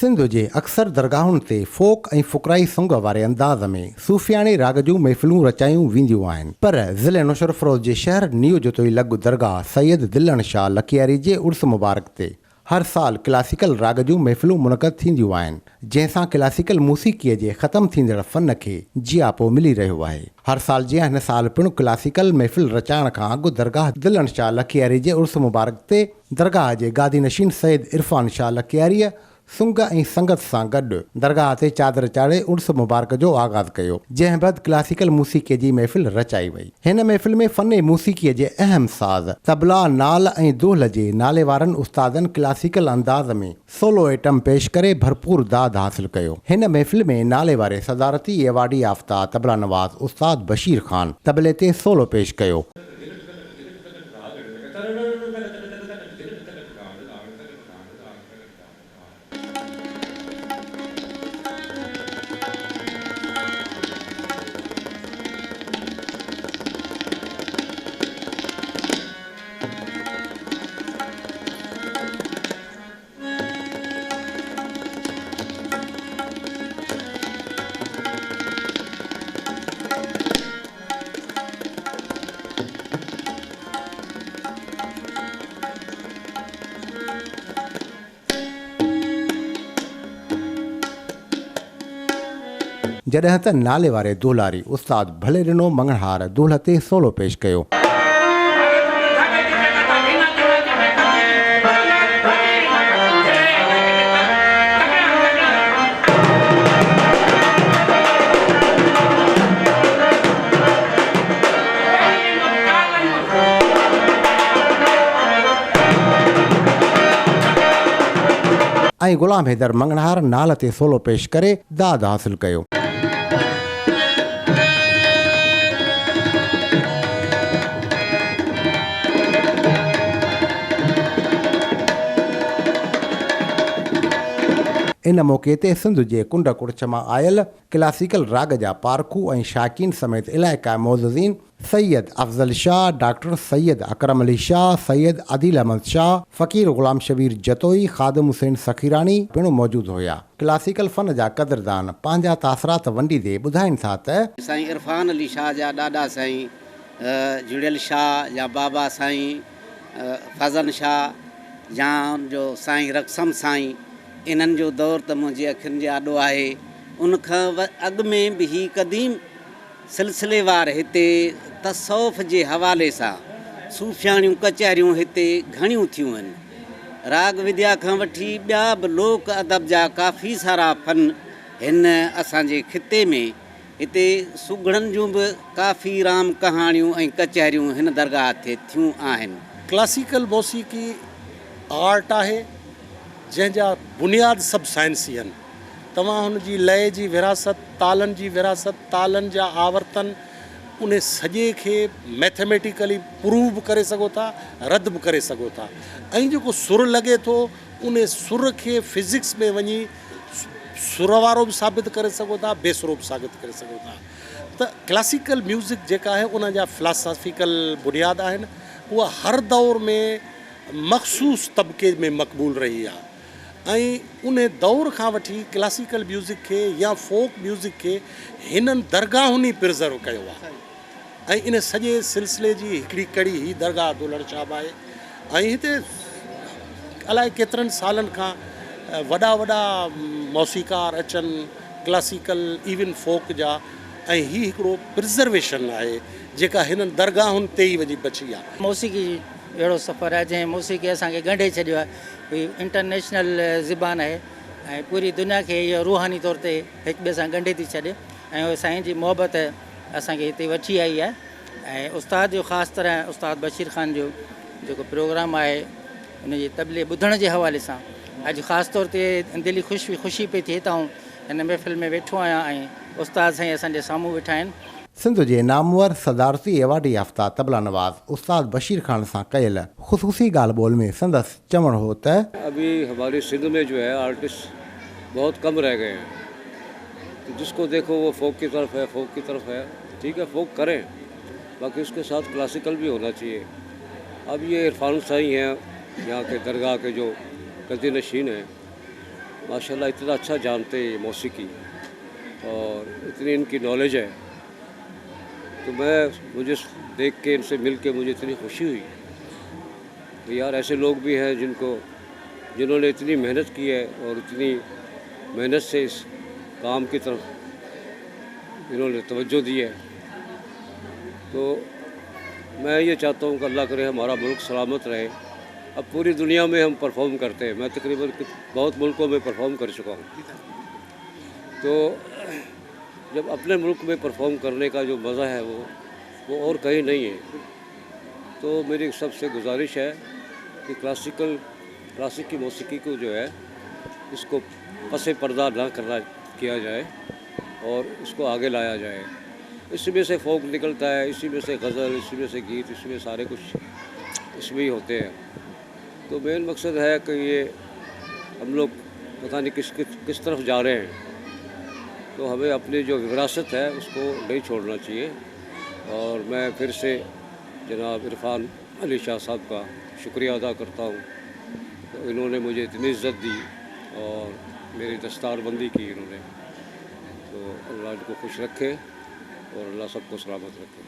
सिंध जे अक्सर दरगाहुनि ते फोक ऐं फुकराई सोंग वारे अंदाज़ में सूफ़ियाणी राग जूं महफ़िलूं रचायूं वेंदियूं आहिनि। पर ज़िले नुशर फ़िरोज़ जे शहर न्यू जो तोई लॻ दरगाह सैयद दिलण शाह लखियारी जे उर्स मुबारक ते हर साल क्लासिकल राग जूं महफ़िलूं मुनक़द थींदियूं आहिनि, जंहिंसां क्लासिकल मूसीक़ीअ जे ख़तमु थींदड़ फ़न खे जियापो मिली रहियो आहे। हर साल जीअं हिन साल पिणु क्लासिकल महफ़िल रचाइण खां अॻु दरगाह दिलण शाह लखियारी जे उर्स मुबारक ते दरगाह जे गादी नशीन सैयद इरफान शाह लखियारीअ सुंग ऐं संगत सां गॾु दरगाह ते चादर चाढ़े उर्स मुबारक जो आगाज़ कयो, जंहिं बैदि क्लासिकल मूसीक़ीअ जी महफ़िल रचाई वई। हिन महफ़िल में फ़न मूसीक़ीअ जे अहम साज़ तबला, नाल ऐं दोहल जे नाले वारनि उस्तादनि क्लासिकल अंदाज़ में सोलो एटम पेश करे भरपूर दाद हासिल कयो। हिन महफ़िल में नाले वारे सदारती एवार्डी याफ़्ता तबला नवाज़ उस्ताद बशीर ख़ान तबले ते सोलो पेश कयो। जॾहिं त नाले वारे दुहलारी उस्ताद भले ॾिनो मंगणहार दुहल ते सोलो पेश कयो। ऐं गुलाम हैदर मंगणहार नाल ते सोलो पेश करे दाद हासिल कयो। इन मौक़े ते सिंध जे कुंड कुड़च मां आयल क्लासिकल राग जा पारखू ऐं शाकीन समेत इलाइक़ा मौज़ूज़ीन सैयद अफ़ज़ल शाह, डॉक्टर सैयद अकरम अली शाह, सैयद आदिल अहमद शाह, फ़क़ीर ग़ुलाम शबीर जतोई, ख़ादिम हुसैन सखीरानी पिणु मौजूदु हुया। क्लासिकल फ़न जा क़दरदान पंहिंजा तासरात वंडीदे ॿुधाइनि था त साईं इरफान अली शाह जा ॾाॾा साईं जुड़ियल शाह या बाबा साईं फज़न शाह या जो साईं रक़सम साईं, इन्हनि जो दौर त मुंहिंजे अखियुनि जे आॾो आहे। उनखां अॻु में बि ही क़दीम सिलसिलेवार हिते तसौफ़ जे हवाले सां सूफ़ियाणियूं कचहरियूं हिते घणियूं थियूं आहिनि। राग विद्या खां वठी ॿिया बि लोक अदब जा काफ़ी सारा फ़न हिन असांजे खिते में हिते सुगड़नि जूं बि काफ़ी राम कहाणियूं ऐं कचहरियूं हिन दरगाह ते थियूं आहिनि। क्लासिकल मौसीक़ी आर्ट आहे जंहिंजा बुनियाद सभु साइंसी आहिनि। तव्हां हुनजी लय जी विरासत, तालनि जी विरासत, तालनि जा आवर्तन, उन सॼे खे मैथमेटिकली प्रूव बि करे सघो था, रद्द बि करे सघो था। ऐं जेको सुर लॻे थो उन सुर खे फिज़िक्स में वञी सुर वारो बि साबित करे सघो था, बेसुरो बि साबित करे सघो था। त क्लासिकल म्यूज़िक जेका आहे उन जा फिलासॉफिकल बुनियाद आहिनि। उहा हर दौर में मख़सूस तबिके में मक़बूल रही आहे ऐं उन दौर खां वठी क्लासिकल म्यूज़िक खे या फोक म्यूज़िक खे हिननि दरगाहुनि प्रिज़र्व कयो आहे। ऐं इन सॼे सिलसिले जी हिकिड़ी कड़ी ही दरगाह दुलड़ शाह आहे। ऐं हिते अलाए केतिरनि सालनि खां वॾा वॾा मौसीक़ार अचनि क्लासिकल इवन फोक जा, ऐं हीउ हिकिड़ो प्रिज़र्वेशन आहे जेका हिननि दरगाहुनि ते ई वञी बची आहे। मौसीक़ी अहिड़ो सफ़र आहे जंहिं मौसीक़ी असांखे ॻंढे छॾियो आहे। इंटरनेशनल ज़बान आहे ऐं पूरी दुनिया खे इहो रूहानी तौर ते हिक ॿिए सां ॻंढे थी छॾे ऐं साईं जी मोहबत असांखे हिते वठी आई आहे। ऐं उस्ताद जो ख़ासि तरह उस्ताद बशीर ख़ान जो जेको प्रोग्राम आहे उनजे तबले ॿुधण जे हवाले सां अॼु ख़ासि तौर ते दिली ख़ुशी पई थिए त हिन महफ़िल में वेठो आहियां ऐं उस्ताद साईं असांजे साम्हूं वेठा आहिनि। सिंध जे नामवर सदारती एवार्डी याफ़्ता तबला नवाज़ उस्ताद बशीर ख़ान सां कयल ख़ुसूसी ॻाल्हि ॿोल में संदसि चवणु हो त अभी हमारे सिंध में जो है आर्टिस्ट बहुत कम रह गए हैं। तो जिसको देखो वो फोक की तरफ है, ठीक है, फोक करें, बाकी उसके साथ क्लासिकल भी होना चाहिए। अब ये इरफान साईं हैं यहाँ के दरगाह के जो गद्दी नशीन हैं, माशाल्लाह इतना अच्छा जानते हैं ये मौसीकी और इतनी इनकी नॉलेज है। तो मुझे देख के इनसे मिल के मुझे इतनी खुशी हुई कि यार ऐसे लोग भी हैं जिन्होंने इतनी मेहनत की है और इतनी मेहनत से इस काम की तरफ इन्होंने तवज्जो दी है। तो मैं ये चाहता हूँ कि अल्लाह करे हमारा मुल्क सलामत रहे। अब पूरी दुनिया में हम परफॉर्म करते हैं, मैं तकरीबन बहुत मुल्कों में परफॉर्म कर चुका हूँ। तो जब अपने मुल्क में परफॉर्म करने का जो मज़ा है वो और कहीं नहीं है। तो मेरी सबसे गुजारिश है कि क्लासिक की मौसीकी को जो है इसको पसे पर्दा ना किया जाए और इसको आगे लाया जाए। इसी में से फोक निकलता है, इसी में से गज़ल, इसी में से गीत, इसमें सारे कुछ इसमें ही होते हैं। तो मेन मकसद है कि ये हम लोग पता नहीं किस तरफ जा रहे हैं। तो हमें अपनी जो विरासत है उसको नहीं छोड़ना चाहिए। और मैं फिर से जनाब इरफान अली शाह साहब का शुक्रिया अदा करता हूँ। तो इन्होंने मुझे इतनी इज़्ज़त दी और मेरी दस्तारबंदी की इन्होंने। तो अल्लाह इनको खुश रखे और अल्लाह सबको सलामत रखे।